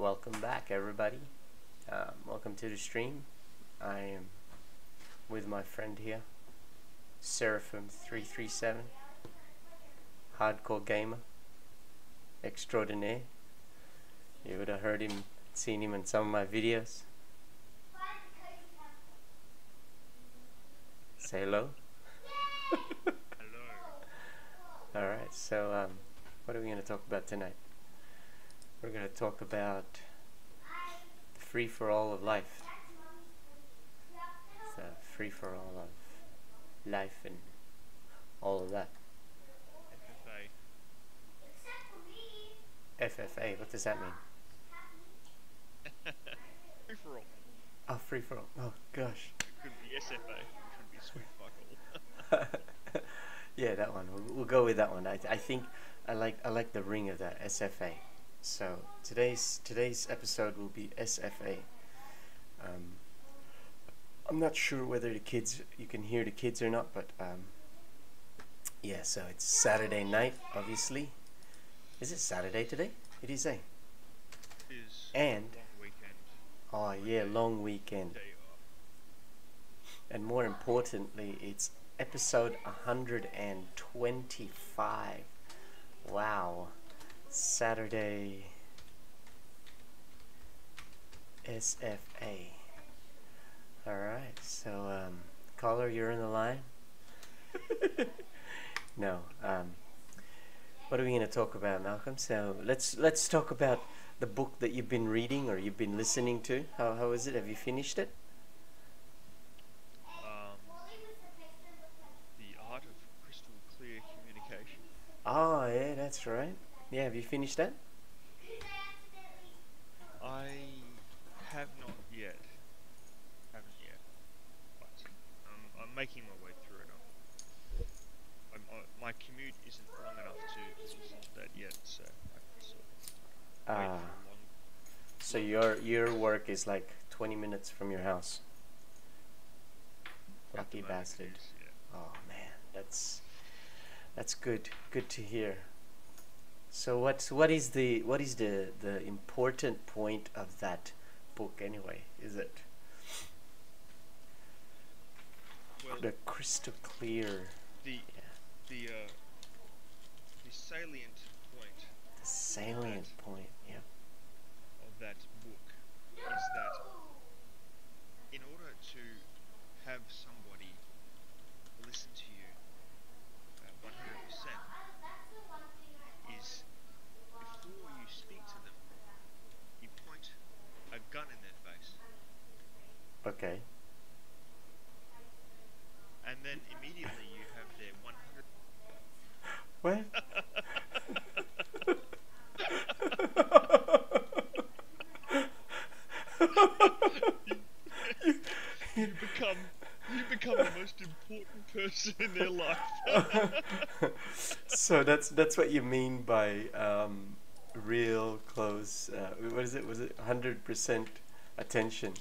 welcome back, everybody. Welcome to the stream. I am with my friend here, Seraphim337, hardcore gamer extraordinaire. You would have heard him, seen him in some of my videos. Say hello. Hello. Alright, so what are we going to talk about tonight? We're going to talk about the free-for-all of life. The free-for-all of life and all of that. FFA. FFA, what does that mean? Free for all. Oh, free-for-all. Oh, gosh. It could be SFA. It could be sweet fuck all. Yeah, that one. We'll go with that one. I think I like the ring of that, SFA. So today's episode will be SFA. I'm not sure whether you can hear the kids or not, but yeah. So it's Saturday night, obviously. Is it Saturday today? It is, eh? It is And long weekend. oh yeah, long weekend. Day off. And more importantly, it's episode 125. Wow. Saturday SFA. Alright, so caller, you're in the line? No. What are we going to talk about, Malcolm? So let's talk about the book that you've been reading or you've been listening to. How is it? Have you finished it? The art of crystal clear communication. Oh, yeah, that's right. Yeah, have you finished that? I have not yet. Haven't yet. But I'm making my way through it. My commute isn't long enough to listen to that yet, so I can sort of wait for a long. So your work is like 20 minutes from your house. Lucky bastard. Yeah. Oh man, that's good. Good to hear. So what is the important point of that book anyway? Is it Well, the crystal clear? the salient point The salient point. Yeah. of that book is that in order to have somebody listen to you 100% is before you speak to them, you point a gun in their face, Okay. and then immediately you have their 100. What? You become the most important person in their life. So that's what you mean by real close. What is it? Was it 100% attention?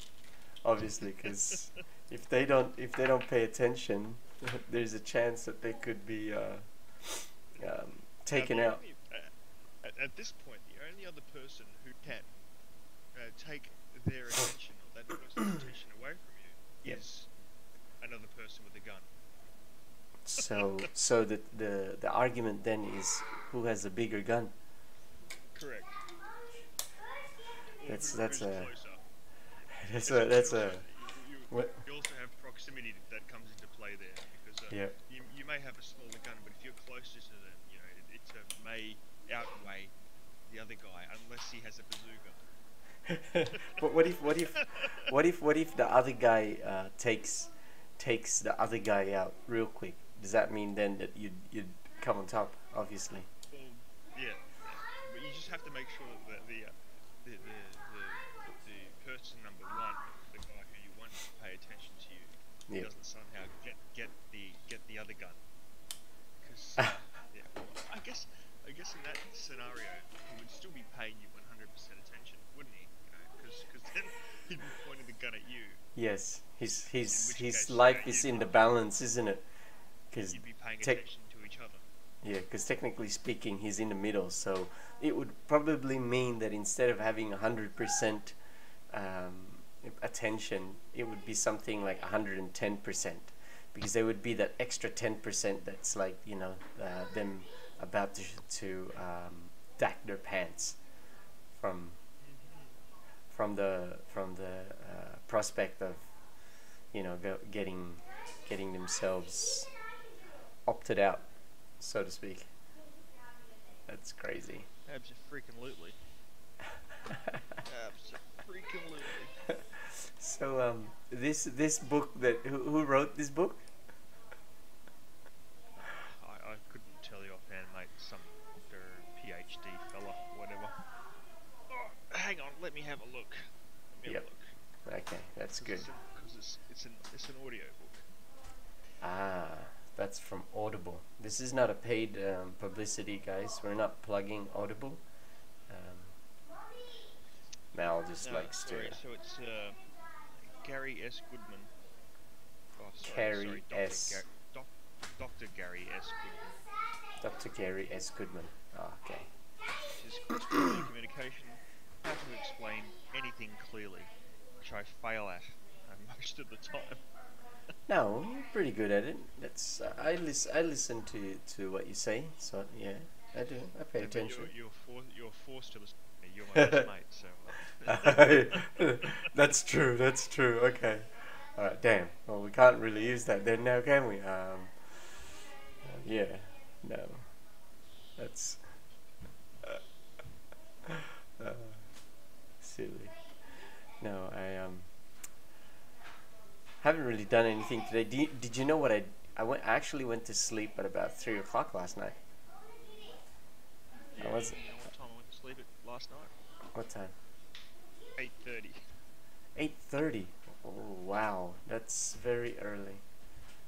Obviously, because if they don't pay attention, there's a chance that they could be taken Now, out. at this point, the only other person who can take their attention or that person's attention away from you Yep. is another person with a gun. So the argument then is who has the bigger gun. Correct. Or That's who's a closer. that's a You what? also have proximity that comes into play there because Yeah. you may have a smaller gun, but if you're closer to them, it may outweigh the other guy unless he has a bazooka. But what if the other guy takes the other guy out real quick? Does that mean then that you'd come on top? Obviously. Well, yeah, but you just have to make sure that the person number one, the guy who you want to pay attention to you, Yeah. doesn't somehow get the other gun. Because yeah, well, I guess in that scenario, he would still be paying you 100% attention, wouldn't he? Because then he'd be pointing the gun at you. Yes, his case, life yeah, is you'd in the balance, isn't it? Because You'd be paying attention to each other. Yeah, because technically speaking, he's in the middle, so it would probably mean that instead of having 100% attention, it would be something like 110%, because there would be that extra 10% that's like, them about to dack their pants from from the prospect of getting themselves opted out, so to speak. That's crazy. Abso-freaking-lutely. Abso-freaking-lutely. So this book that who wrote this book? I couldn't tell you offhand, mate. Some doctor, PhD fella, whatever. Oh, hang on, let me have a look. Let me have Yep. a look. Okay, that's good. Because it's an audio book. Ah, that's from Audible. This is not a paid publicity, guys. We're not plugging Audible. Mal just No, likes sorry. to. So it's Gary S. Goodman. Oh, Carrie Doctor S. Doctor Gary S. Goodman. Dr. Gary S. Goodman. Oh, okay. His cross-community communication, how to explain anything clearly, which I fail at most of the time. No, you're pretty good at it. That's I listen to what you say. So yeah, I do. I pay Yeah, but attention. you're forced to listen to me. You're my best mate, so. That's true. That's true. Okay. All right. Damn. Well, we can't really use that then now, can we? Yeah. No. That's uh, silly. No, I haven't really done anything today. Did you know what I actually went to sleep at about 3 o'clock last night. Yeah, I was. you know what time I went to sleep at last night? What time? 8:30. 8:30. Oh wow, that's very early.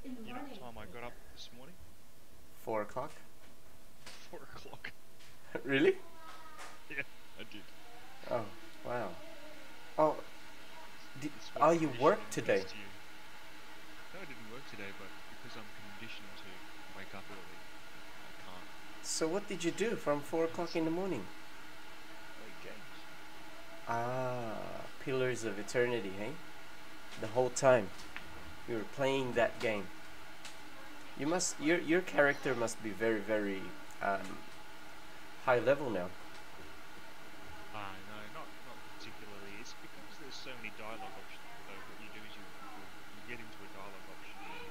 You know what time I got up this morning? 4 o'clock. 4 o'clock. Really? Yeah, I did. Oh wow. Oh, It's what oh, you conditioning worked today. does to you. No, I didn't work today, but because I'm conditioned to wake up early, I can't So what did you do from 4 o'clock in the morning? play games. Ah, Pillars of Eternity, hey? The whole time you were playing that game. Your character must be very very high level now. No, not particularly. It's because there's so many dialogue options. So what you do is you get into a dialogue option and you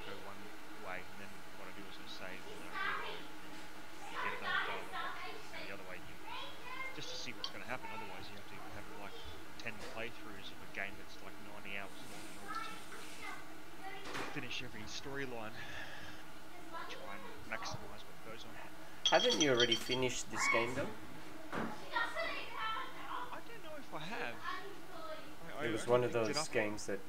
go one way, and then what I do is I save and then I reload, and then you get another dialogue option, and the other way you just to see what's going to happen. Otherwise, you have to have like 10 playthroughs of a game that's like 90 hours long in order to finish every storyline. I try and maximise what goes on. Haven't you already finished this game though? I don't know if I have. It was only one of picked it those up. games that.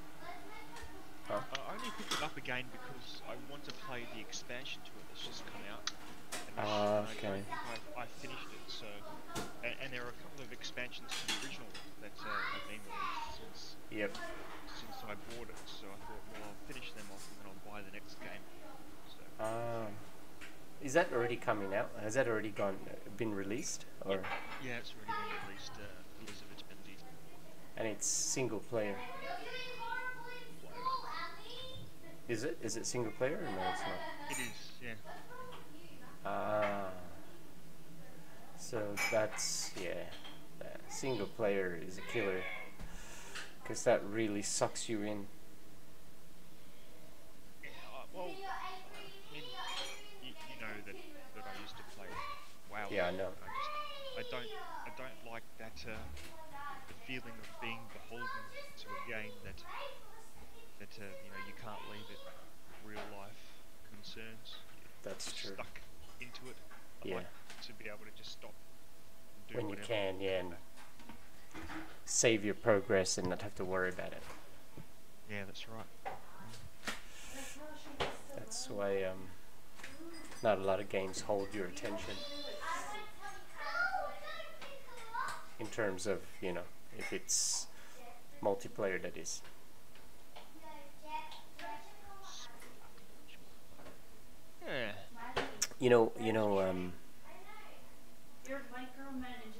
Huh? I only picked it up again because I want to play the expansion to it that's just come out. And I Okay. don't think I've finished it. So, and there are a couple of expansions to the original that have been released Yep. since I bought it. So I thought, well, I'll finish them off and then I'll buy the next game. So Is that already coming out? Has that already been released, or? yeah, it's already been released. Pillars of Eternity. And it's single player? Is it? Is it single player or no? It's not. It is, yeah. Ah. So that's single player is a killer, because that really sucks you in. Yeah, well, I mean, you know that I used to play WoW. Yeah, I know. I don't like that the feeling of being beholden to a game that you can't leave it real life concerns. That's You're true. stuck into it. I Yeah. like to be able to just stop and do When you whatever. can, yeah, and save your progress and not have to worry about it. Yeah, that's right. That's why not a lot of games hold your attention. In terms of, if it's multiplayer, that is. Yeah. You know.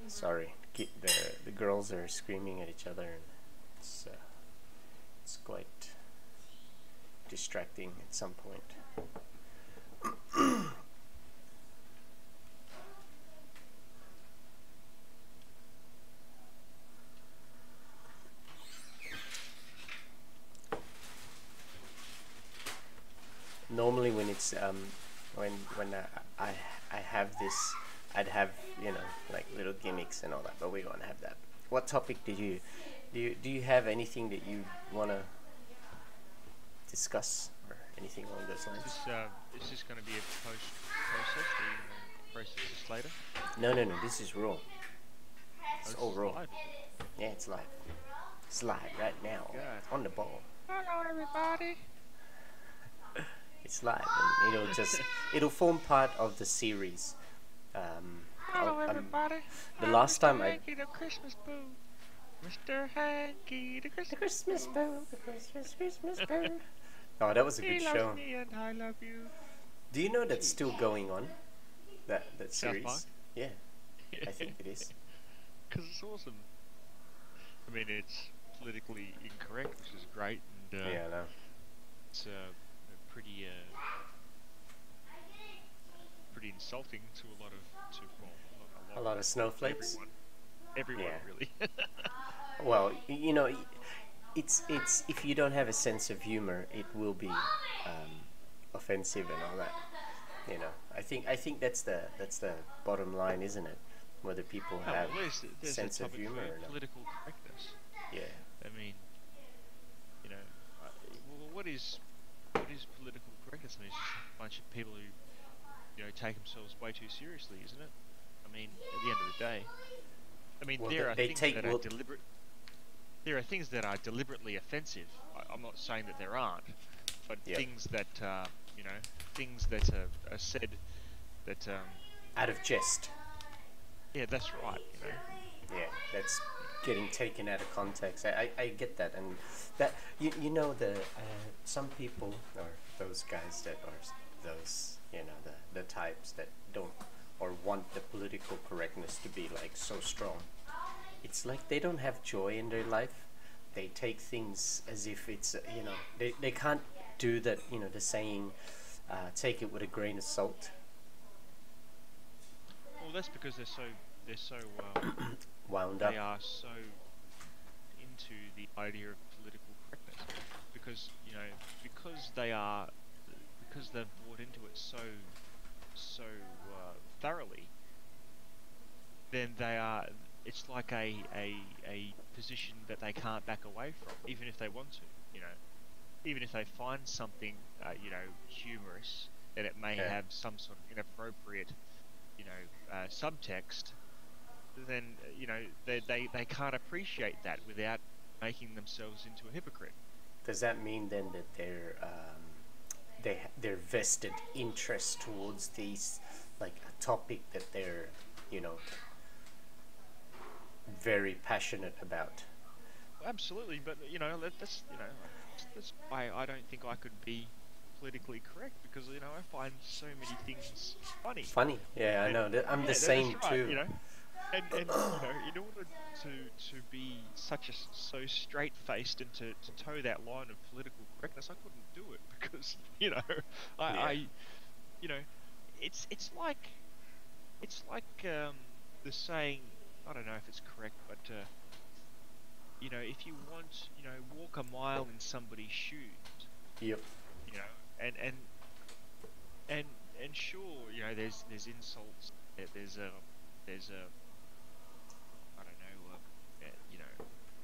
Sorry, the girls are screaming at each other, and it's it's quite distracting at some point. Normally, when it's when I have this, I'd have, like little gimmicks and all that, but we won't have that. What topic do you have anything that you wanna discuss or anything along those lines? Is this going to be a post process? Are you going to process this later? No. This is raw. Oh, It's this all is raw. live, is it? Yeah, it's live. It's live right now God. on the ball. Hello, everybody. It's live, and it'll form part of the series. Um, Hello, everybody. the last time I Hanky the Christmas boo. Mr. Hanky the the Christmas Christmas boo. boo, the Christmas boo. Oh, that was a He good loves show. me and I love you. Do you know that's still going on? That South Park? series? Yeah, I think it is. Because it's awesome. I mean, it's politically incorrect, which is great, and Yeah, I know. it's pretty pretty insulting to a lot of well, not A lot of to snowflakes. everyone Yeah. really. Well, it's if you don't have a sense of humor, it will be offensive and all that. I think that's the bottom line, isn't it? Whether people Oh, have well, there's a sense of topic humor for or not. political correctness. Yeah. I mean, you know, well, what is political correctness? I mean, it's just a bunch of people who take themselves way too seriously, isn't it? I mean, at the end of the day, I mean, Well, there are they things take that are deliberate. There are things that are deliberately offensive. I'm not saying that there aren't, but Yep. things that things that are said that Out of jest. yeah, that's right. Yeah, that's getting taken out of context. I get that, and that the some people, or those guys that are those the types that don't or want the political correctness to be like so strong. It's like they don't have joy in their life. They take things as if it's they can't do that, the saying, take it with a grain of salt. Well, that's because they're so Wound up. they are so into the idea of political correctness because because they've bought into it so thoroughly. Then they are. It's like a position that they can't back away from, even if they want to. You know, even if they find something humorous, and it may Yeah. have some sort of inappropriate subtext, then they can't appreciate that without making themselves into a hypocrite. Does that mean then that their vested interest towards these, like a topic that they're you know very passionate about? Absolutely, but that's why I don't think I could be politically correct because I find so many things funny. Funny, yeah, I And know. I'm the yeah, same that's right. too. And in order to be so straight faced and to toe that line of political correctness, I couldn't do it because Yeah. I you know it's like the saying, I don't know if it's correct, but if you want walk a mile in somebody's shoes, Yep. you know and and sure, there's insults, there's a I don't know,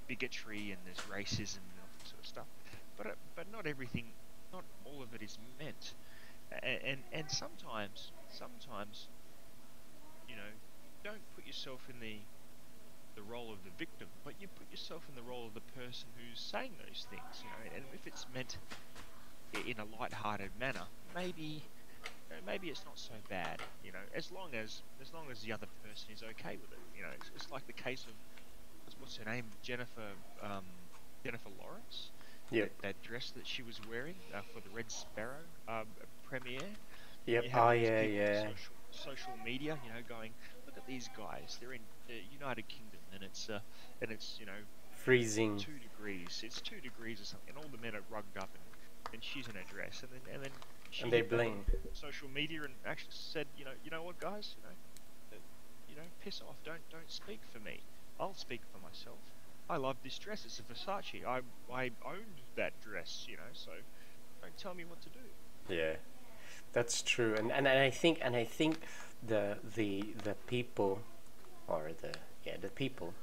bigotry, and there's racism and all that sort of stuff. But not everything, not all of it is meant. And sometimes, don't put yourself in the role of the victim, but you put yourself in the role of the person who's saying those things. And if it's meant in a light-hearted manner, maybe it's not so bad. As long as the other person is okay with it. It's like the case of what's her name, Jennifer Lawrence, Yep. that dress that she was wearing for the Red Sparrow premiere. Yep. You have Oh all these yeah, people on yeah. social media, going, look at these guys. They're in the United Kingdom, and it's Freezing, 2 degrees. It's 2 degrees or something, and all the men are rugged up, and she's in a dress, and then she and they hit back on blame. social media and actually said, you know what, guys, piss off. Don't speak for me. I'll speak for myself. I love this dress. It's a Versace. I owned that dress, so don't tell me what to do. Yeah, that's true. And I think the people or the people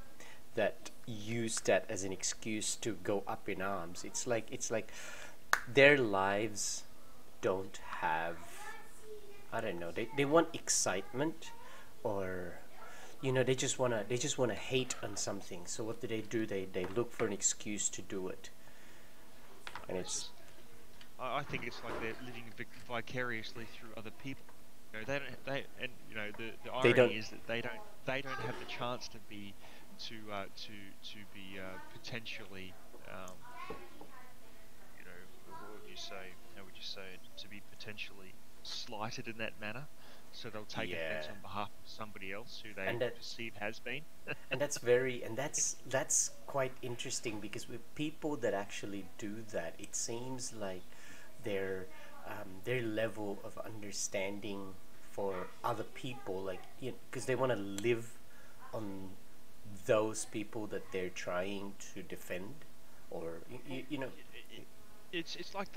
that use that as an excuse to go up in arms. It's like their lives don't have, I don't know, they want excitement, or they just wanna hate on something. So what do? They look for an excuse to do it. And It's it's just I think it's like they're living vicariously through other people. They don't. The they don't irony is that they don't have the chance to be potentially, um, what would you say? How would you say it? To be potentially slighted in that manner, so they'll take yeah. offence on behalf of somebody else who they and that perceive has been. and that's quite interesting, because with people that actually do that, it seems like their their level of understanding for other people, like, because they want to live on those people that they're trying to defend, or Well, it's like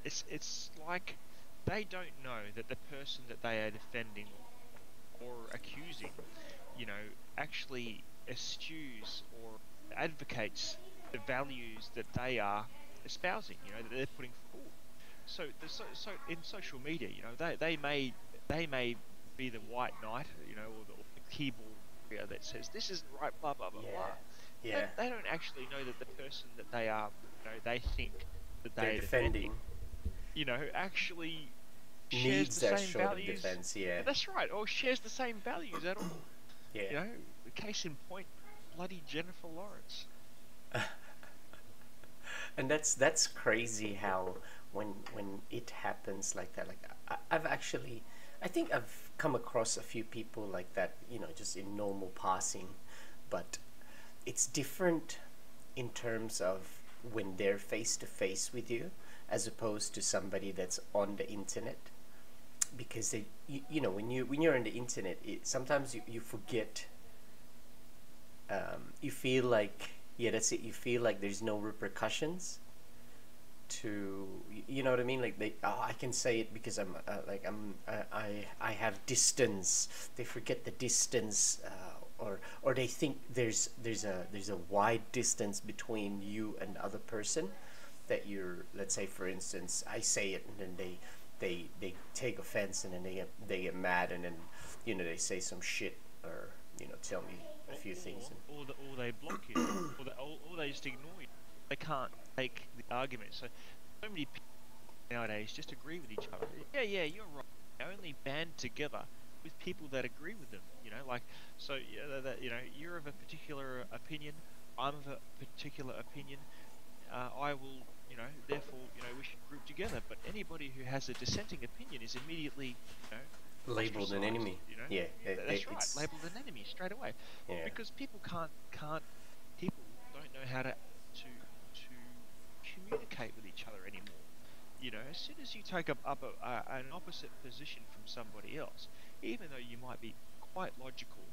it's like they don't know that the person that they are defending or accusing, actually eschews or advocates the values that they are espousing, that they're putting forward. So in social media, they may be the white knight, or the keyboard warrior that says this isn't right, blah blah blah yeah, blah. They yeah, they don't actually know that the person that they think that they're they are defending defending, actually shares needs the that same sort of values. defense. Yeah, That's right, or shares the same values at all. yeah. You know, Case in point, bloody Jennifer Lawrence. And that's crazy how when it happens like that, like I've actually, I think I've come across a few people like that, just in normal passing. But it's different in terms of when they're face to face with you, as opposed to somebody that's on the internet. Because when you're on the internet, sometimes you forget, you feel like, yeah, that's it, you feel like there's no repercussions to, you know what I mean, like I can say it because I'm like I have distance. They forget the distance, or they think there's a wide distance between you and the other person, that you're, let's say for instance, I say it, and then they take offense, and then they get mad, and then they say some shit, or tell me a Or few things. or or they block you, or they just ignore you. They can't take the argument. So many people nowadays just agree with each other. Yeah, yeah, you're right. They only band together with people that agree with them. So yeah, you're of a particular opinion. I'm of a particular opinion. I will, therefore, we should group together. But anybody who has a dissenting opinion is immediately, Labeled an ostracized. enemy. Yeah, That's right, it's labeled an enemy straight away, yeah, because people people don't know how to communicate with each other anymore. As soon as you take an opposite position from somebody else, even though you might be quite logical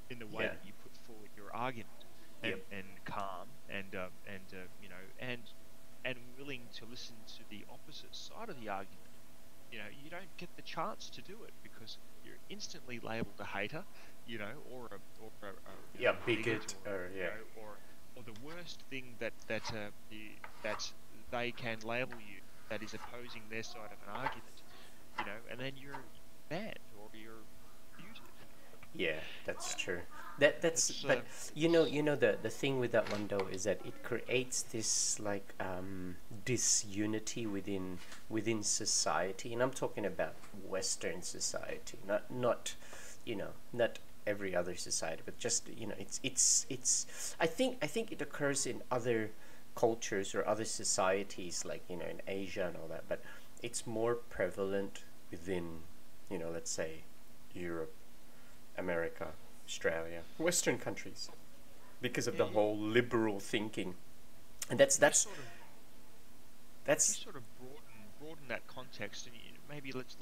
in the way yeah, that you put forward your argument, yep, and calm, and willing to listen to the opposite side of the argument, you don't get the chance to do it because you're instantly labelled a hater, yeah, a bigot, bigot, or or you yeah, know, or the worst thing that they can label you, that is opposing their side of an argument, and then you're banned or you're muted. yeah, that's Yeah, true. That's it's but the thing with that one though is that it creates this, like, disunity within society, and I'm talking about Western society, not every other society, but just, it's I think it occurs in other cultures or other societies, like, in Asia and all that, but it's more prevalent within let's say Europe, America, Australia, Western countries, because of Yeah, the whole liberal thinking. And that's you that's sort of you that's sort of broaden that context, and maybe let's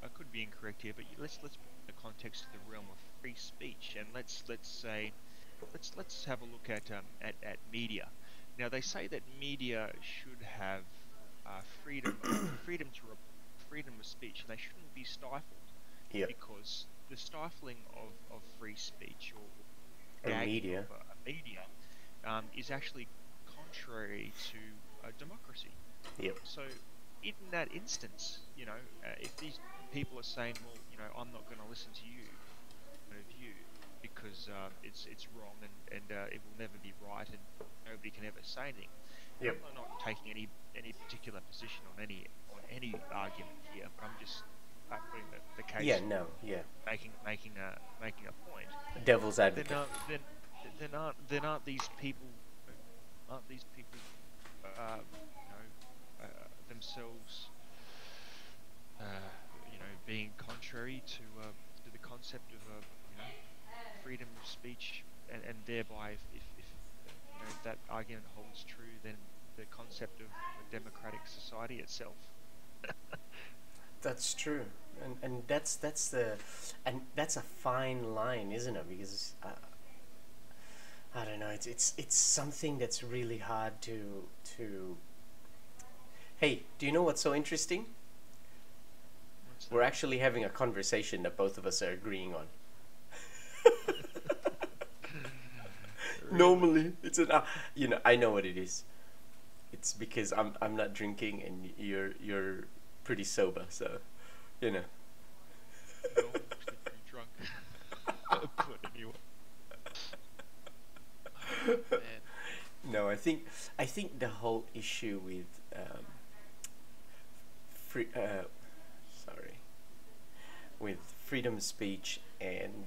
I could be incorrect here, but let's broaden the context to the realm of free speech, and let's say let's have a look at media. Now they say that media should have freedom to freedom of speech, and they shouldn't be stifled yeah, because the stifling of free speech or or gagging of media. a media is actually contrary to democracy. Yep. So, in that instance, if these people are saying, well, I'm not going to listen to you, point of view, because it's wrong and it will never be right, and nobody can ever say anything. And Yep. I'm not taking any particular position on any argument here, but I'm just putting the Yeah. case, No. Yeah. making a point. Devil's Then advocate. aren't these people aren't these people themselves being contrary to the concept of freedom of speech, and thereby if that argument holds true, then the concept of a democratic society itself. That's true, and that's a fine line, isn't it? Because I don't know. It's something that's really hard to. Hey, do you know what's so interesting? What's We're that? actually having a conversation that both of us are agreeing on. Really? Normally, it's an I know what it is. It's because I'm not drinking and you're pretty sober, so you know. No, I'm actually pretty drunk. But anyway, man. No, I think the whole issue with free sorry with freedom of speech and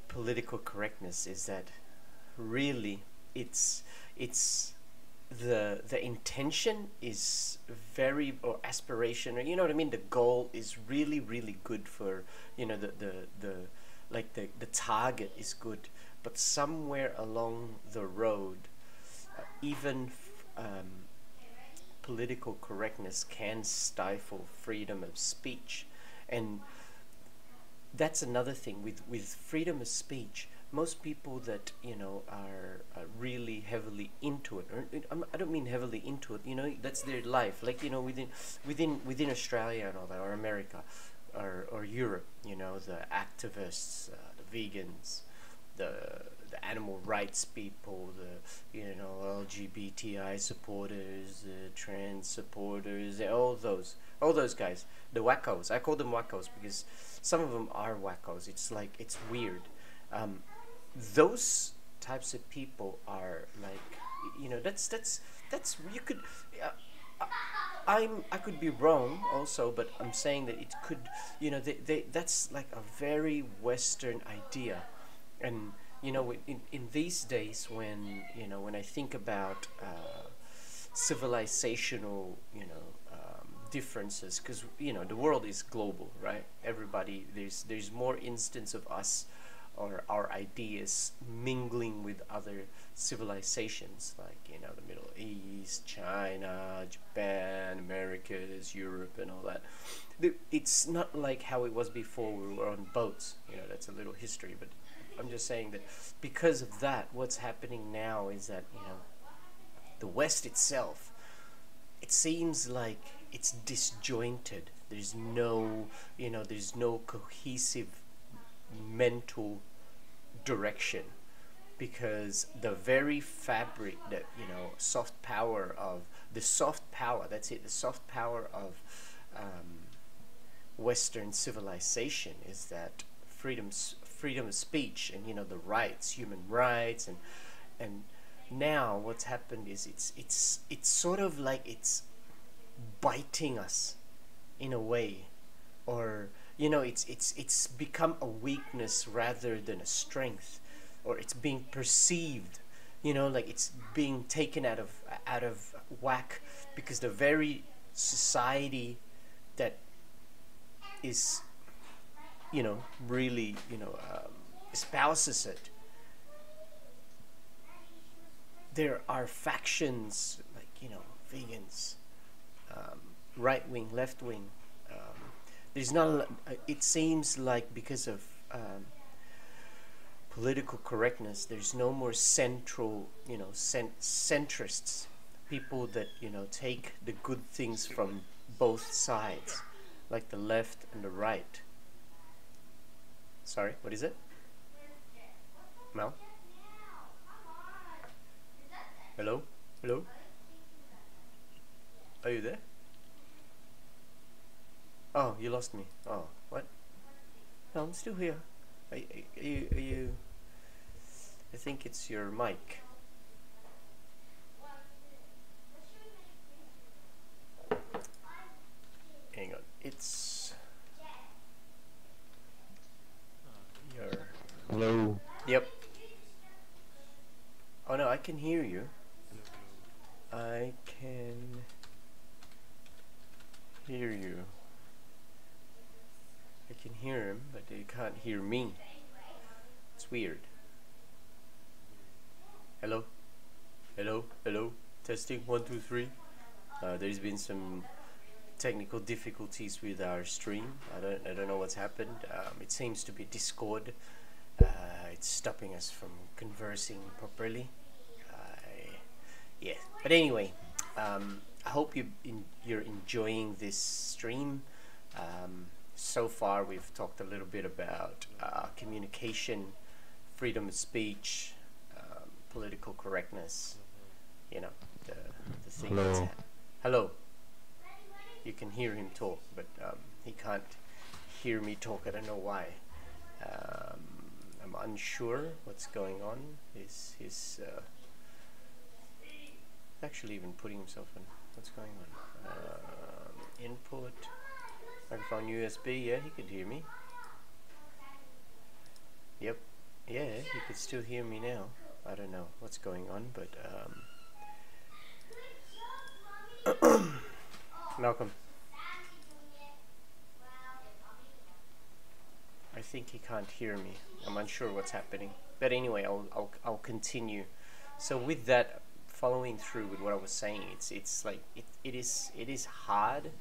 political correctness is that really it's the intention is very, or aspiration, or what I mean, the goal is really really good for, the like the target is good, but somewhere along the road, even political correctness can stifle freedom of speech. And that's another thing with freedom of speech. Most people that are really heavily into it, or I don't mean heavily into it, that's their life, like, within Australia and all that, or America, or Europe, the activists, the vegans, the the animal rights people, the LGBTI supporters, the trans supporters, all those guys, the wackos. I call them wackos because some of them are wackos. It's like, it's weird. Um, those types of people are like, that's you could. Uh, I could be wrong also, but I'm saying that it could, that's like a very Western idea. And in these days, when I think about civilizational, differences, because the world is global, right? Everybody, there's more instance of us or our ideas mingling with other civilizations, like the Middle East, China, Japan, Americas, Europe, and all that. It's not like how it was before we were on boats. That's a little history, but I'm just saying that because of that, what's happening now is that the West itself, it seems like it's disjointed. There's no cohesive mental direction, because the very fabric that soft power, that's it, the soft power of Western civilization is that freedom of speech, and the rights, human rights, and now what's happened is it's sort of like it's biting us in a way, or it's become a weakness rather than a strength, or it's being perceived, like it's being taken out of whack, because the very society that is, really, espouses it. There are factions like, vegans, right wing, left wing. There's not. It seems like because of political correctness, there's no more central, centrists, people that take the good things from both sides, like the left and the right. Sorry, what is it? Mel? Hello? Hello? Are you there? Oh, you lost me. Oh, what? No, I'm still here. Are you? I think it's your mic. Hang on. It's your. Hello. Yep. Oh no, I can hear you. I can hear you. I can hear him, but he can't hear me. It's weird. Hello? Hello? Hello? Testing 1 2 3. There's been some technical difficulties with our stream. I don't know what's happened. It seems to be Discord. It's stopping us from conversing properly. Yeah. But anyway, I hope you're enjoying this stream. So far, we've talked a little bit about communication, freedom of speech, political correctness. The thing. Hello. Hello. You can hear him talk, but he can't hear me talk. I don't know why. I'm unsure what's going on. He's actually even putting himself in. What's going on? Input. Microphone USB. Yeah, he could hear me. Yep. Yeah, he could still hear me now. I don't know what's going on, but Malcolm. I think he can't hear me. I'm unsure what's happening. But anyway, I'll continue. So with that, following through with what I was saying, it's like it is hard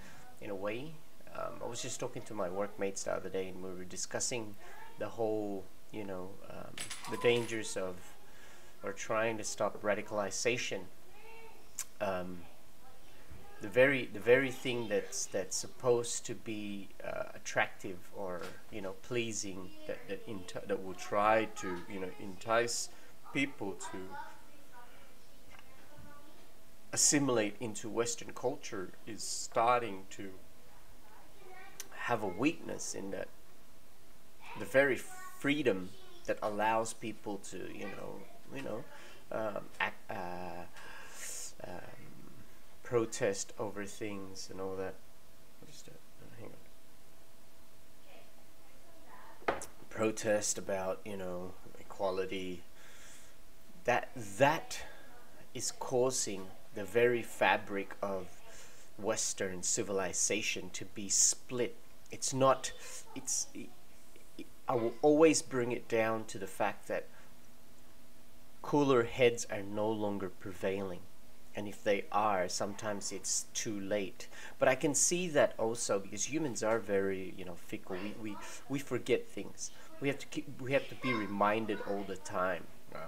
in a way. I was just talking to my workmates the other day, and we were discussing the whole, the dangers of, or trying to stop radicalization. The very thing that's supposed to be attractive or pleasing, that will try to entice people to assimilate into Western culture, is starting to have a weakness in that the very freedom that allows people to protest over things and all that. What is that? Hang on. Protest about equality. That is causing the very fabric of Western civilization to be split. It's not. I will always bring it down to the fact that cooler heads are no longer prevailing. And if they are, sometimes it's too late. But I can see that also because humans are very, fickle. We forget things. We have to be reminded all the time.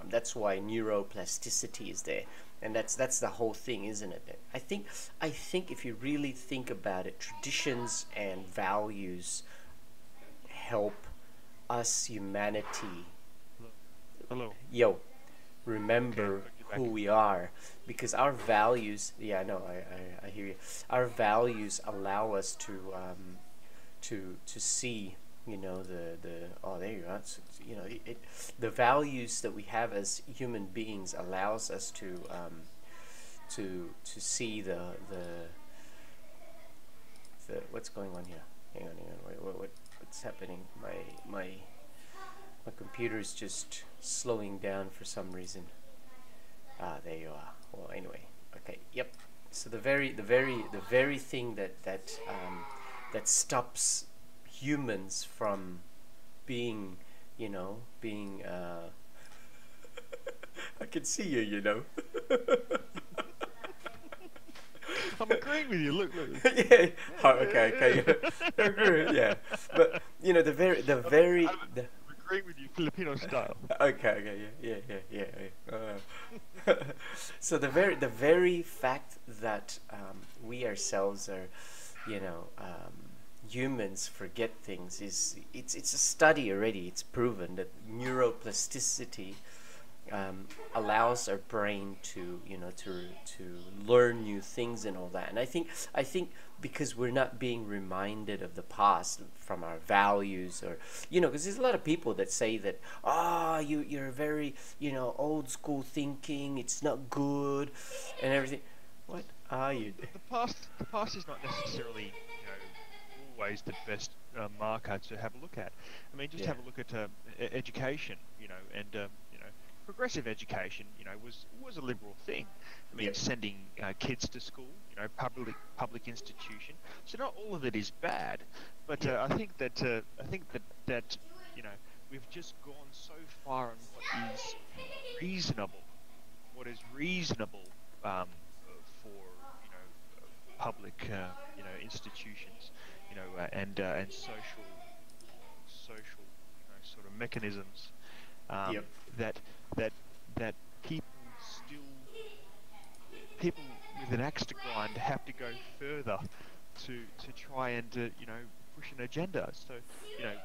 That's why neuroplasticity is there, and that's the whole thing, isn't it? I think if you really think about it, traditions and values help us, humanity. Hello. Yo, remember who we are, because our values. Yeah, I know. I hear you. Our values allow us to see. Oh, there you are. So, the values that we have as human beings allows us to see the what's going on here. Hang on. What's happening? My computer is just slowing down for some reason. There you are. Well, anyway, okay, yep. So the very thing that that stops humans from being, being. I can see you, I'm agreeing with you. Look, look. Yeah. Oh, okay. Yeah. Agree, yeah. But the I'm agreeing with you, Filipino style. okay, so the very fact that we ourselves are, humans forget things is it's a study already. It's proven that neuroplasticity allows our brain to to learn new things and all that. And I think because we're not being reminded of the past from our values, or because there's a lot of people that say that you're very old school thinking, it's not good and everything. What are Well, you the past is not necessarily, always the best marker to have a look at. I mean, just yeah have a look at education, and progressive education, was a liberal thing. I mean, yep sending kids to school, public institution. So not all of it is bad, but yep I think that we've just gone so far on reasonable, what is reasonable for public institutions, and social sort of mechanisms, um, yep that that that people still people with an axe to grind have to go further to try and push an agenda. So you know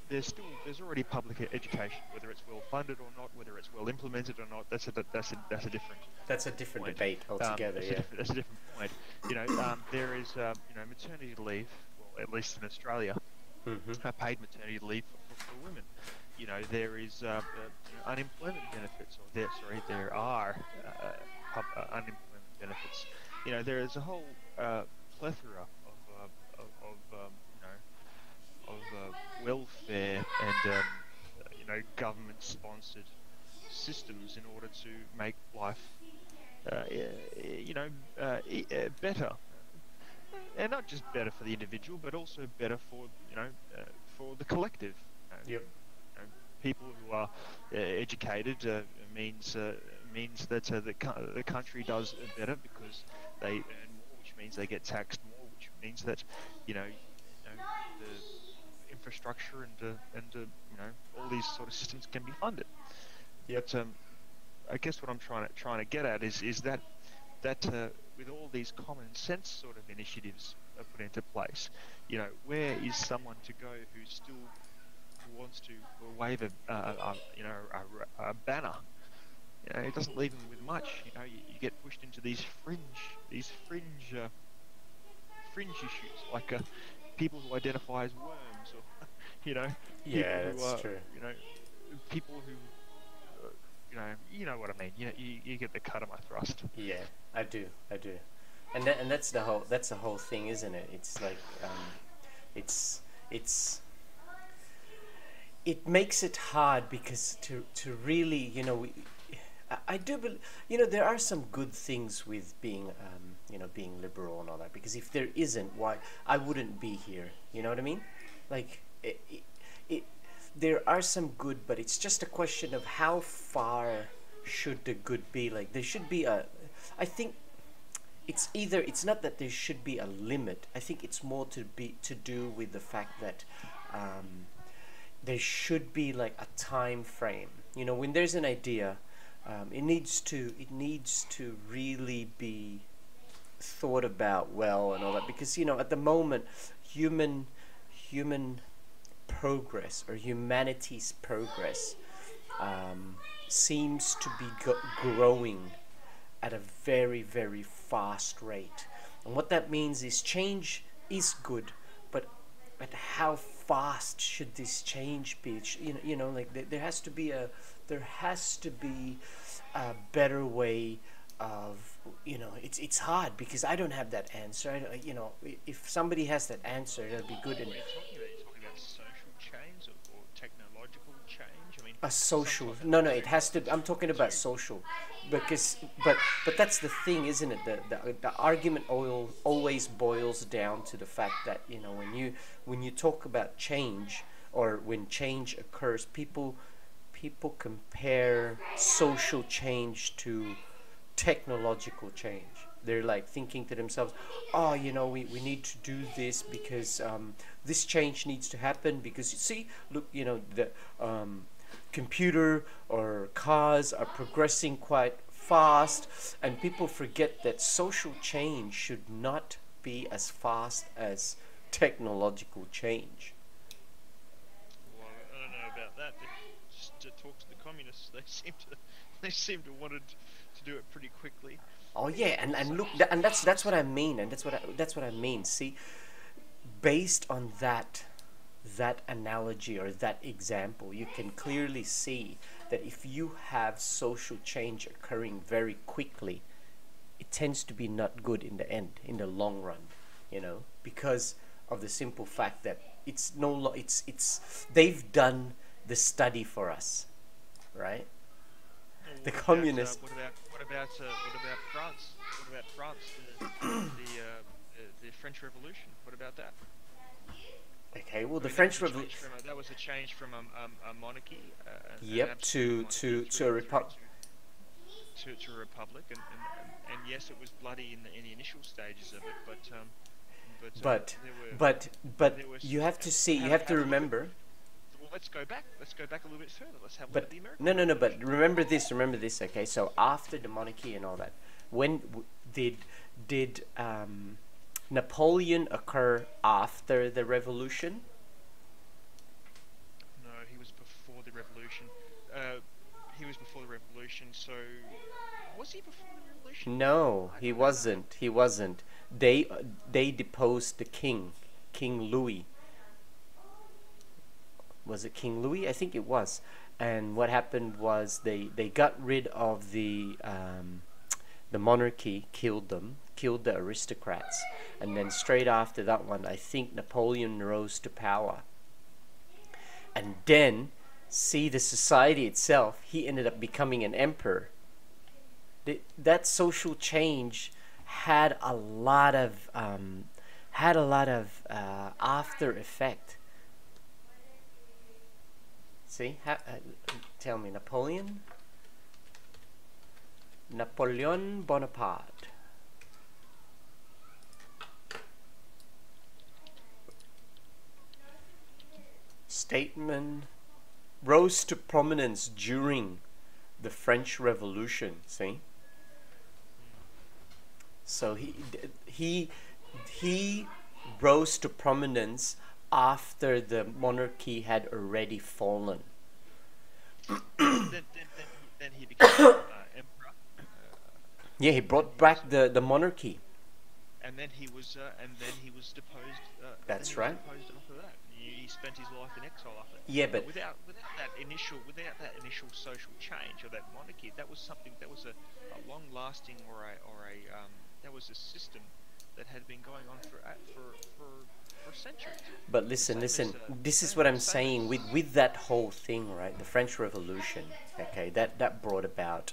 there's already public education, whether it's well funded or not, whether it's well implemented or not. That's a different that's a different point. debate altogether. Yeah. That's a different point. There is maternity leave, well, at least in Australia, Mm-hmm. paid maternity leave for women. There is unemployment benefits, or there are unemployment benefits. There is a whole plethora of welfare and government-sponsored systems in order to make life better, and not just better for the individual, but also better for for the collective. Yep. People who are educated means that the country does better because they earn more, which means they get taxed more, which means that the infrastructure and all these sort of systems can be funded. Yep. But I guess what I'm trying to get at is that with all these common sense sort of initiatives put into place, where is someone to go who wants to wave a banner? It doesn't leave them with much. You get pushed into these fringe issues, like people who identify as worms, or people Yeah, who that's are true. people who you know what I mean. You get the cut of my thrust. Yeah, I do. And that's the whole thing, isn't it? It's like it's it's it makes it hard because to really I do believe there are some good things with being being liberal and all that, because if there isn't, why I wouldn't be here, you know what I mean? Like it there are some good, but it's just a question of how far should the good be. Like there should be I think it's not that there should be a limit. I think it's more to do with the fact that there should be like a time frame. When there's an idea, it needs to really be thought about well and all that, because at the moment human progress, or humanity's progress, seems to be growing at a very, very fast rate. And what that means is change is good, but how fast should this change be? Like there has to be a better way of it's hard, because I don't have that answer. If somebody has that answer, that'd be good. What And are you talking about? You're talking about social change or technological change? I mean, a social, sometimes no, it has to, I'm talking about two. social. because but that's the thing, isn't it? The argument always boils down to the fact that, you know, when you talk about change, or when change occurs, people compare social change to technological change. They're like thinking to themselves, oh, you know, we need to do this because this change needs to happen because, you see, look, you know, the computer or cars are progressing quite fast, and people forget that social change should not be as fast as technological change. Well, I don't know about that. Just to talk to the communists, they seem to wanted to do it pretty quickly. Oh yeah, and So, look, and that's what I mean, and that's what I mean. See, based on that analogy or that example, you can clearly see that if you have social change occurring very quickly, it tends to be not good in the end, in the long run, you know, because of the simple fact that it's no it's they've done the study for us, right? well, The communists. what about France? What about France? The French Revolution. What about that? Okay, well, I the mean, French Revolution. that was a change from a monarchy, an Yep, absolute monarchy, to a republic. to a republic, and yes, it was bloody in the initial stages of it, But there were but there was you have to see, you have to have a look at. remember. Well, let's go back. Let's go back a little bit further. Let's have a look at But the American no. Revolution. But remember this. Okay, so after the monarchy and all that, when did Napoleon occur after the revolution? No, he was before the revolution. He was before the revolution. So was he before the revolution? No, I he don't know. wasn't. He wasn't. They deposed the king, King Louis. Was it King Louis? I think it was. And what happened was they got rid of the monarchy, killed them, killed the aristocrats, and then straight after that one, I think Napoleon rose to power. And then, see, the society itself, he ended up becoming an emperor. That social change had a lot of after effect. See, tell me, Napoleon Bonaparte. Statement rose to prominence during the French Revolution. See, so he rose to prominence after the monarchy had already fallen. Then he became emperor. Yeah, he brought back the monarchy. And then he was deposed. That's right. Deposed after that. He spent his life in exile after that. Yeah, but Without that initial social change or that monarchy, that was something that was a long lasting that was a system that had been going on for centuries. but listen, this is what I'm saying with that whole thing, right? The French Revolution, okay, that brought about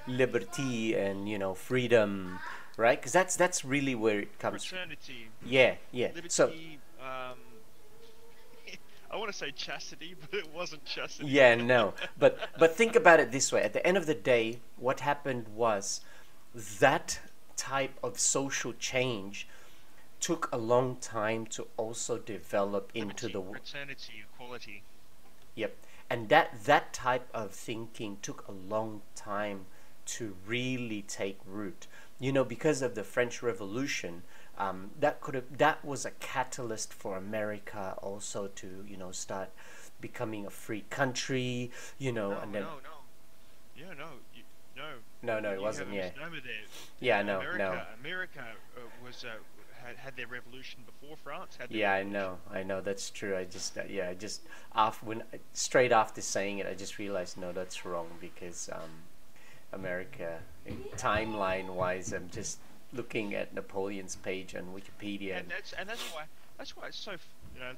liberty and, you know, freedom, right? Because that's really where it comes from. Fraternity, Yeah. liberty. So I want to say chastity, but it wasn't chastity. yeah, no, but think about it this way. At the end of the day, what happened was that type of social change took a long time to also develop into Liberty, fraternity, equality. Yep. And that type of thinking took a long time to really take root. You know, because of the French Revolution, that was a catalyst for America also to, you know, start becoming a free country, you know, and then Yeah, no, no, it you wasn't. have a Yeah, misnomer there. yeah, no, America was had their revolution before France had their yeah, revolution. I know, that's true. I just after when straight after saying it, I just realized no, that's wrong because America, timeline wise, I'm just looking at Napoleon's page on Wikipedia. That's why it's so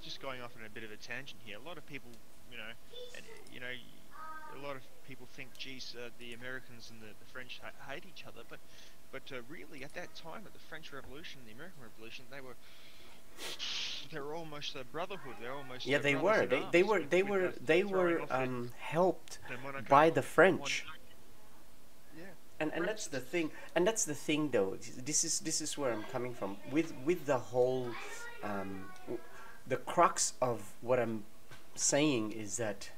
just going off on a bit of a tangent here. A lot of people, and a lot of people think, geez, the Americans and the French hate each other, but really at that time, at the French Revolution, the American Revolution, they were almost a brotherhood. They're almost Yeah, they brothers were. in They arms were. They with were. They throwing were off helped their by the one French. yeah, And that's the apprentices. thing. And that's the thing, though. This is where I'm coming from. With the whole, the crux of what I'm saying is that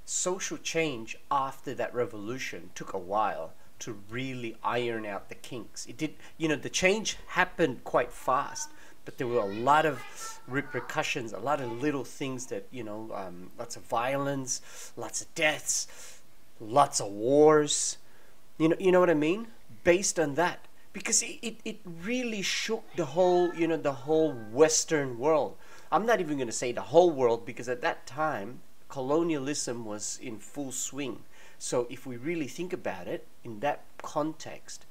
social change after that revolution took a while to really iron out the kinks. It did, the change happened quite fast, but there were a lot of repercussions, a lot of little things that, lots of violence, lots of deaths, lots of wars. You know what I mean? Based on that. Because it really shook the whole Western world. I'm not even going to say the whole world, because at that time, colonialism was in full swing. So if we really think about it in that context,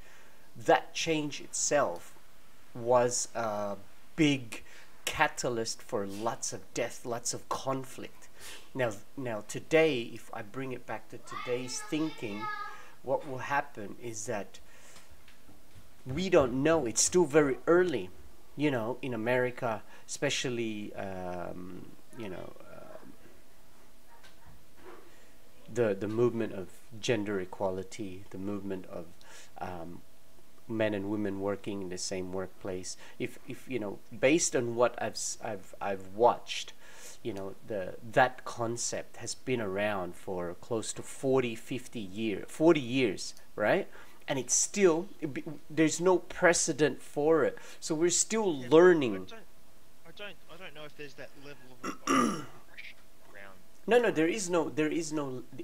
that change itself was a big catalyst for lots of death, lots of conflict. Now today, if I bring it back to today's thinking, what will happen is that we don't know. It's still very early, in America, especially, the movement of gender equality, the movement of men and women working in the same workplace. If based on what I've watched, that concept has been around for close to 40 years, right? And it's still, there's no precedent for it, so we're still Yeah, learning. I don't know if there's that level of repression around. No, there is no,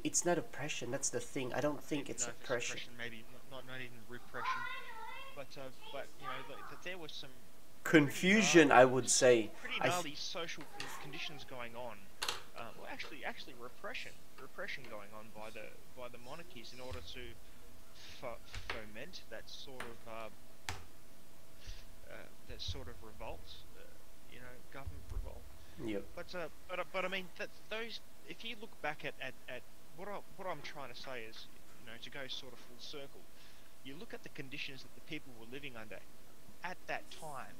it's not oppression. That's the thing. I don't think Even it's though if it's oppression. oppression, maybe not even repression, but that there was some pretty Confusion, I gnarly, would say. pretty I gnarly social conditions going on. Well, actually, repression going on by the monarchies in order to foment that sort of revolt, government revolt. Yep. But I mean that those. If you look back at what I'm trying to say is, to go sort of full circle, you look at the conditions that the people were living under at that time.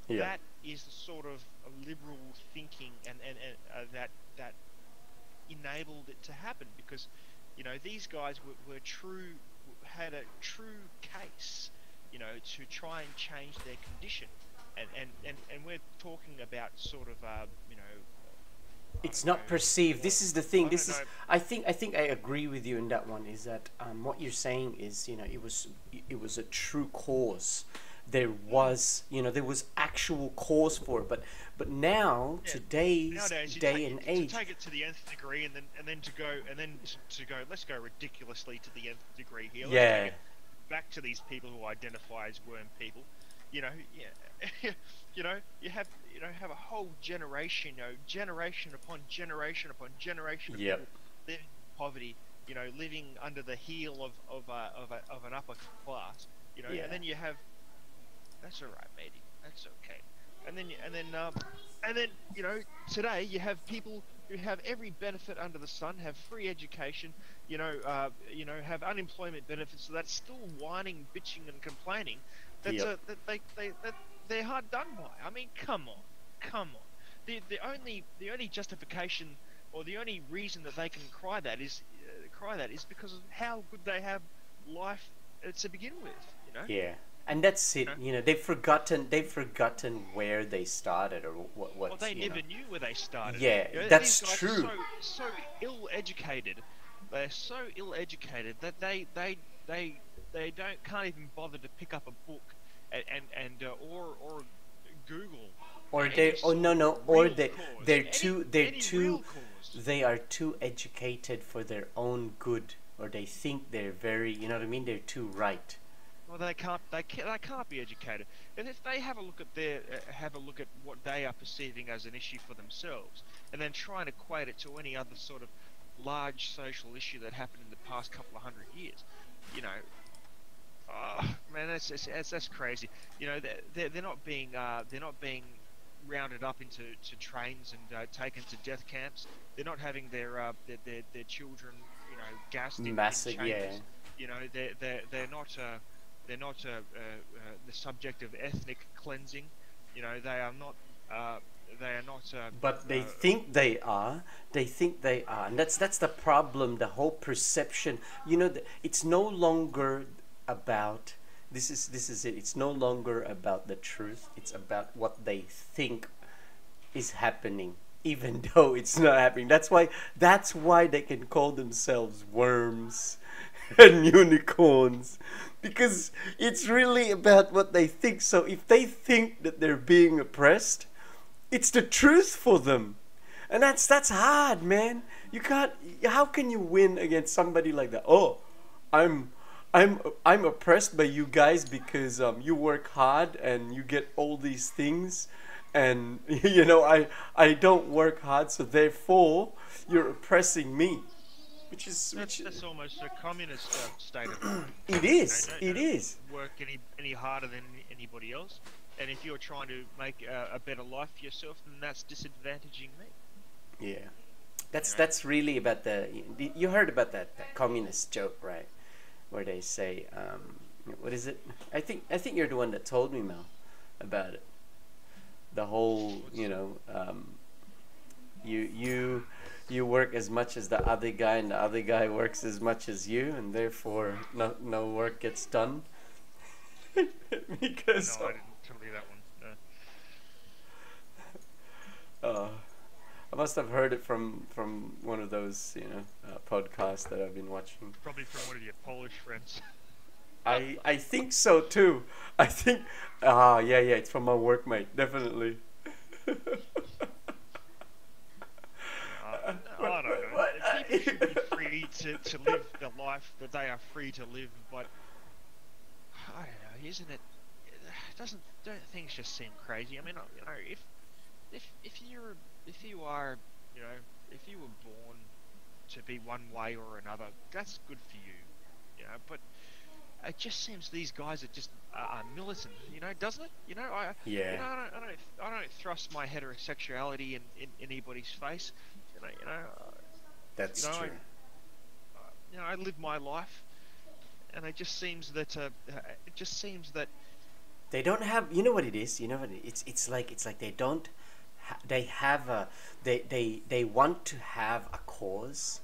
Yeah. That is the sort of liberal thinking and that enabled it to happen, because these guys were had a true case, to try and change their condition, and we're talking about sort of I It's don't know not perceived. what This is the thing. I This don't is. know. I think I agree with you in that one. Is that what you're saying is, it was a true cause. There was actual cause for it. But now, Yeah. today's Nowadays, day and to age. take it to the nth degree, and then to go, let's go ridiculously to the nth degree here. Let's Yeah. take it back to these people who identify as worm people. Yeah, have a whole generation, generation upon generation upon generation of Yep. people living in poverty, living under the heel of an upper class, Yeah. and then you have, that's all right, matey, that's okay, and then today you have people who have every benefit under the sun, have free education, have unemployment benefits, so that's still whining, bitching, and complaining. Yep. That they're hard done by. I mean, come on. The only justification, or the only reason that they can cry that is because of how good they have life to begin with. Yeah. And that's it. You know? They've forgotten where they started, or what. Well, What's they you know. never knew where they started. Yeah, These that's guys true. are so ill-educated. They're so ill-educated that they can't even bother to pick up a book or Google Or any they. Oh, sort no, of no. Or real they. cause, They're any too. They're any too. real cause. They are too educated for their own good, or they think they're very. You know what I mean? They're too right. Well, they can't be educated. And if they have a look at what they are perceiving as an issue for themselves, and then try and equate it to any other sort of large social issue that happened in the past couple of hundred years, oh, man, that's crazy. They're not being rounded up into trains and taken to death camps. They're not having their children, gassed in Massive, yeah. chambers. They're not the subject of ethnic cleansing. They are not. They are not. But they think they are. They think they are, and that's the problem. The whole perception. It's no longer about. This is it. It's no longer about the truth. It's about what they think is happening, even though it's not happening. That's why they can call themselves worms and unicorns, because it's really about what they think. So if they think that they're being oppressed, it's the truth for them. And that's hard, man. You can't. How can you win against somebody like that? Oh, I'm I'm oppressed by you guys because you work hard and you get all these things, and I don't work hard, so therefore you're oppressing me, That's almost a communist state of mind. it is. Don't, It is. work any harder than anybody else, and if you're trying to make a better life for yourself, then that's disadvantaging me. Yeah. That's really about you heard about that communist joke, right? Where they say, what is it? I think you're the one that told me, Mel, about it. The whole, you work as much as the other guy, and the other guy works as much as you, and therefore no work gets done. Because No, I didn't tell you that one. No. I must have heard it from one of those podcasts that I've been watching. Probably from one of your Polish friends. I think so too. I think yeah, it's from my workmate, definitely. I don't know. People should be free to live the life that they are free to live, but I don't know, isn't it? Don't things just seem crazy? I mean, if you are, if you were born to be one way or another, that's good for you, But it just seems these guys are just militant, doesn't it? Yeah. I don't thrust my heterosexuality in anybody's face, That's true. I live my life, and it just seems that They don't have. You know what it is. It's like they don't. They have a. They want to have a cause,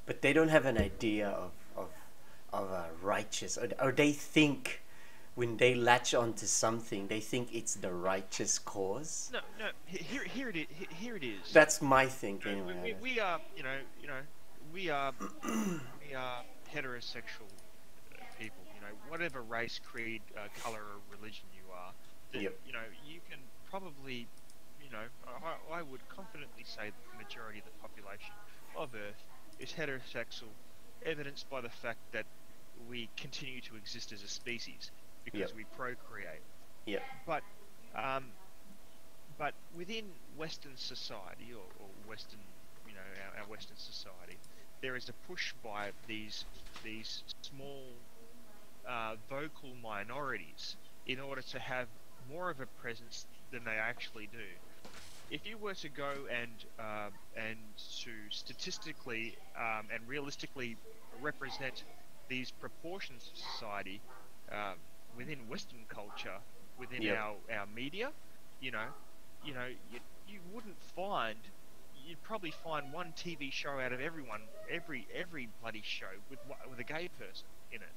but they don't have an idea of a righteous, or they think when they latch onto something, they think it's the righteous cause. no. Here it is. Here it is. That's my thinking. Anyway. We are, we are heterosexual people. Whatever race, creed, color, or religion you are, that, Yep. you can probably, I would confidently say that the majority of the population of Earth is heterosexual, evidenced by the fact that we continue to exist as a species because Yep. we procreate. Yeah. But within Western society, or Western, our Western society, there is a push by these small vocal minorities in order to have more of a presence than they actually do. If you were to go and to statistically and realistically represent these proportions of society within Western culture, within Yep. our media, you wouldn't find. You'd probably find one TV show out of every bloody show with a gay person in it.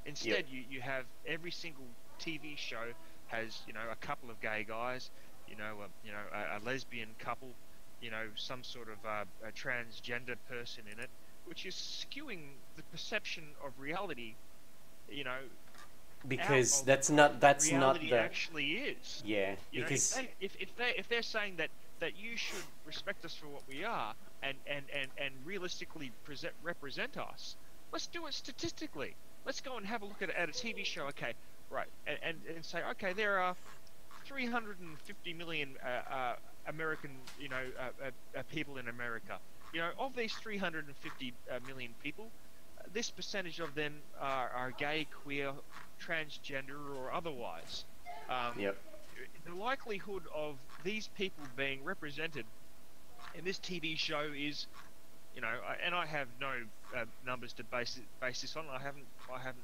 Instead, Yep. you have every single TV show has a couple of gay guys, a lesbian couple, some sort of a transgender person in it, which is skewing the perception of reality, Because out that's of not what the reality actually is. yeah. You know, Because if they're saying that you should respect us for what we are and realistically represent us, let's do it statistically. Let's go and have a look at a TV show. Okay, right, and say, okay, there are 350 million American, people in America. Of these 350 million people, this percentage of them are gay, queer, transgender, or otherwise. Yep. The likelihood of these people being represented in this TV show is, and I have no numbers to base this on. I haven't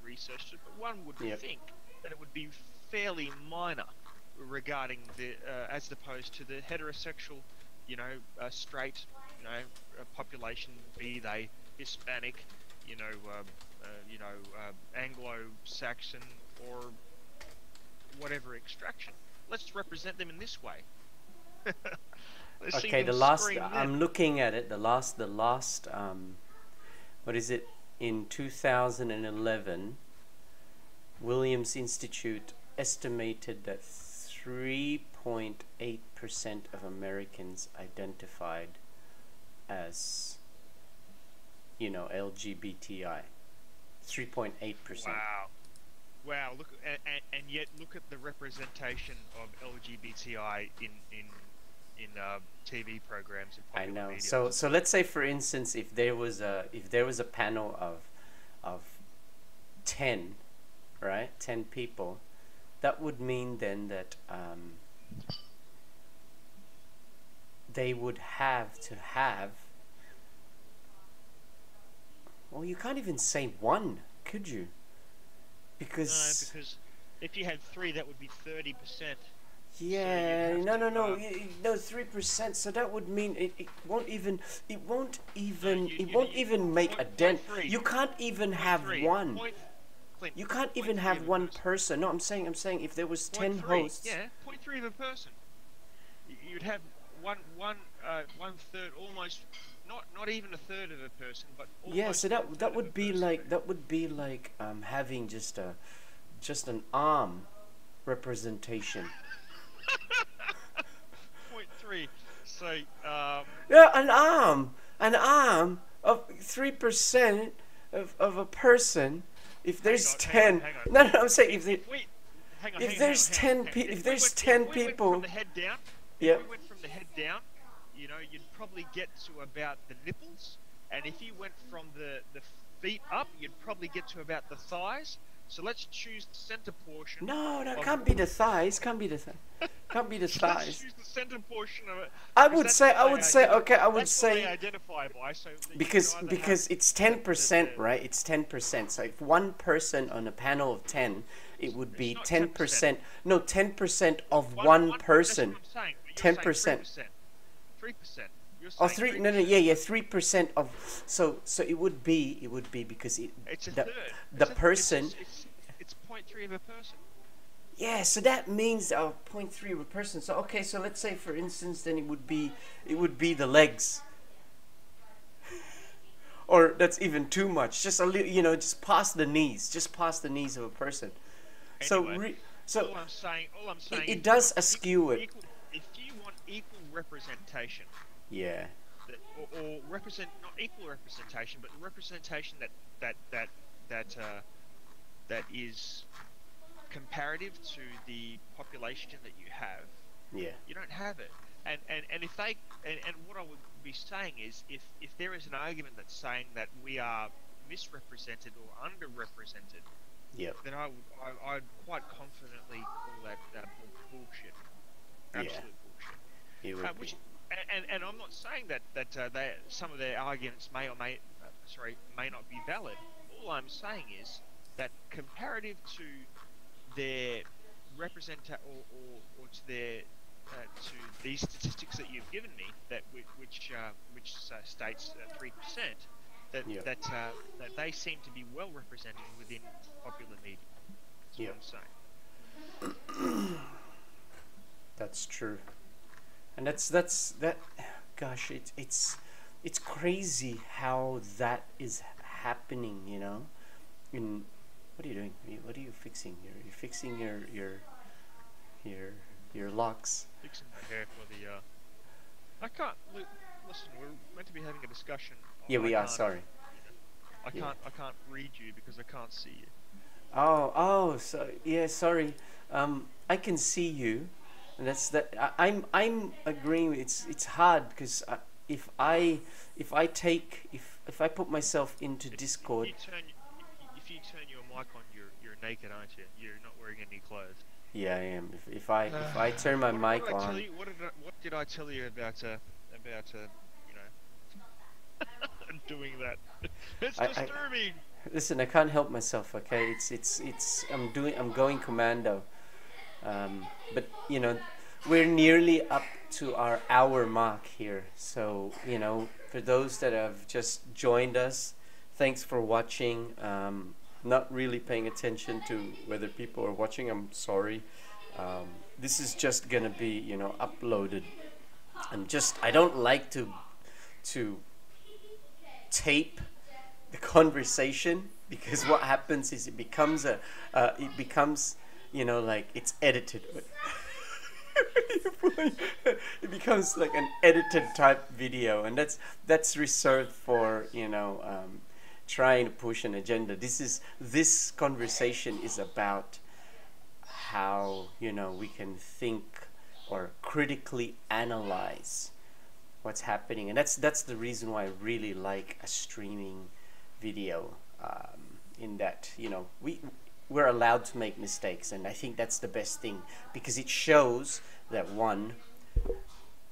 researched it, but one would Yep. think that it would be fairly minor regarding the as opposed to the heterosexual, straight, population, be they Hispanic, Anglo-Saxon or whatever extraction. Let's represent them in this way. Let's see Okay, them the last, scream I'm then. looking at it, the last, what is it, in 2011, Williams Institute estimated that 3.8% of Americans identified as, LGBTI. 3.8%. Wow. Look, and yet look at the representation of LGBTI in TV programs and I popular know. media. So let's say, for instance, if there was a panel of 10, right? 10 people, that would mean then that they would have to have. Well, you can't even say one, could you? Because because if you had 3, that would be 30%. yeah, have no, to, no, no, 3%. So that would mean it won't even make a dent. You can't even have one. Clint, You can't even 0.3 have of a one person. person. No, I'm saying if there was 10 0.3, hosts. yeah, 0.3 of a person. You'd have one third, almost not even a third of a person, but almost Yeah, so one third that of would a be person. like having just an arm representation. 0.3. So Yeah, an arm of 3% of a person. If there's 10, hang on. no, I'm saying if there's Hang on. 10 if If there's we 10 went people, from the head down, yeah. if we went from the head down, you'd probably get to about the nipples, and if you went from the feet up, you'd probably get to about the thighs. So let's choose the center portion. No, that of- can't be the thighs. Can't be the thighs. Let's thighs. choose the center portion of it. I because would that's say, what I they would say, identi- okay, I would that's what they say, identify by. So that you because can either because have it's the- 10%, the- right? It's 10%. So if one person on a panel of 10, it would be not 10%. No, 10% of One one That's person. what I'm saying. But you're 10%. saying 3%. You're Oh, saying 3. No, 3% of. So it would be because It's a the third. the person. It's 0.3 of a person. Yeah, so that means 0.3 of a person. So okay, so let's say, for instance, then it would be the legs. Or that's even too much. Just a little, just past the knees, of a person. Anyway, So all I'm saying it is does if askew it. if you want equal representation, Yeah. or represent not equal representation, but representation that is comparative to the population that you have, Yeah. you don't have it. And if they and what I would be saying is if there is an argument that's saying that we are misrepresented or underrepresented, Yep. then I'd quite confidently call that bullshit. Yeah. Absolute bullshit. It would be. Which and I'm not saying that some of their arguments may not be valid. All I'm saying is that comparative to their or to their to these statistics that you've given me, which states 3%, that Yeah. that they seem to be well represented within popular media. That's Yeah. what I'm saying. That's true. And that's that. Gosh, it's crazy how that is happening. In what are you doing? What are you fixing? You're fixing your locks. Fixing my hair for the. I can't listen. We're meant to be having a discussion. Yeah, we I are. can't- Sorry. I Yeah. can't read you because I can't see you. Oh, so yeah. Sorry. I can see you, and that's that. I'm agreeing. It's hard because if I put myself into Discord. If you turn your mic on, you're naked, aren't you? You're not wearing any clothes. Yeah, I am. If I turn my What mic did I tell on, you? What did I tell you about you know doing that? It's I disturbing. listen. I can't help myself. Okay, it's. I'm going commando. But we're nearly up to our hour mark here. So for those that have just joined us, thanks for watching. Not really paying attention to whether people are watching. I'm sorry. This is just gonna be uploaded, and just I don't like to tape the conversation, because what happens is it becomes like it's edited. It becomes like an edited type video, and that's reserved for trying to push an agenda. This conversation is about how we can think or critically analyze what's happening, and that's the reason why I really like a streaming video. In that we're allowed to make mistakes, and I think that's the best thing, because it shows that, one,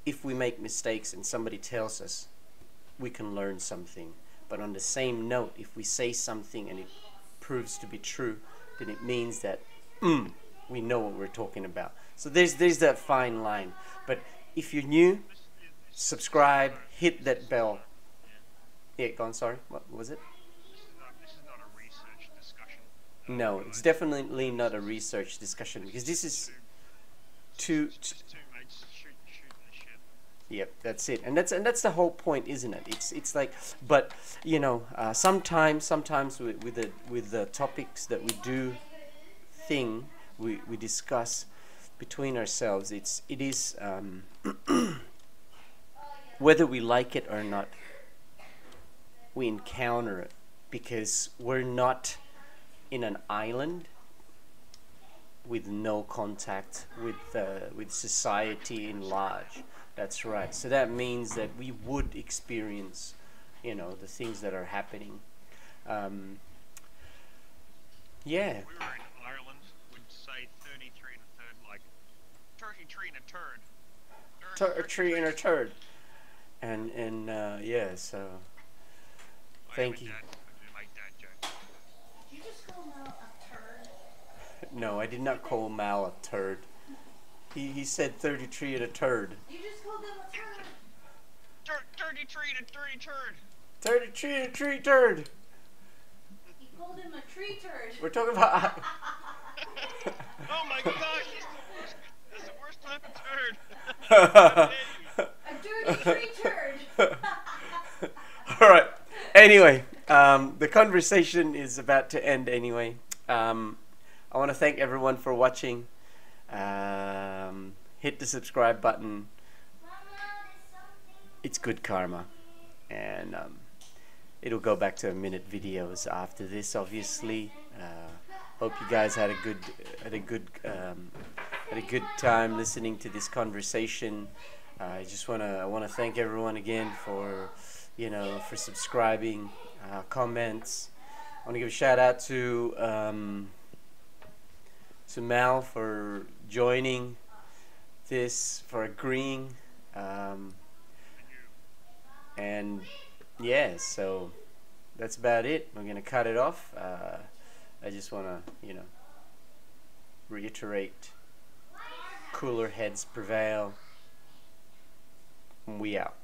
if we make mistakes and somebody tells us, we can learn something. But on the same note, if we say something and it proves to be true, then it means that we know what we're talking about. So there's that fine line. But if you're new, subscribe, hit that bell. Yeah, go on. Sorry, what was it? This is not a research discussion. No, it's definitely not a research discussion, because this is two. Just two mates shooting the shit. Yep, that's it, and that's the whole point, isn't it? It's like, but sometimes with the topics that we discuss between ourselves, it is whether we like it or not, we encounter it, because we're not in an island with no contact with society in large. That's right. So that means that we would experience, the things that are happening. Yeah. If we were in Ireland, we'd say 33 and a third, like turkey tree and a turd. A tree and a turd. And yeah. So thank you. I didn't make that joke. Did you just call Mel a turd? No, I did not call Mal a turd. He said 33 and a turd. You just called him a turd. Dirty tree and a dirty turd. 33 and a tree turd. You called him a tree turd. We're talking about. Oh my gosh, that's the worst type of turd. A dirty tree turd. All right. Anyway, the conversation is about to end anyway. I want to thank everyone for watching. Hit the subscribe button. It's good karma, and it'll go back to a minute videos after this. Obviously, hope you guys had a good time listening to this conversation. I want to thank everyone again for for subscribing, comments. I want to give a shout out to Mal for joining this, for agreeing, and yeah, so that's about it. We're gonna cut it off. I just want to reiterate, cooler heads prevail. We out.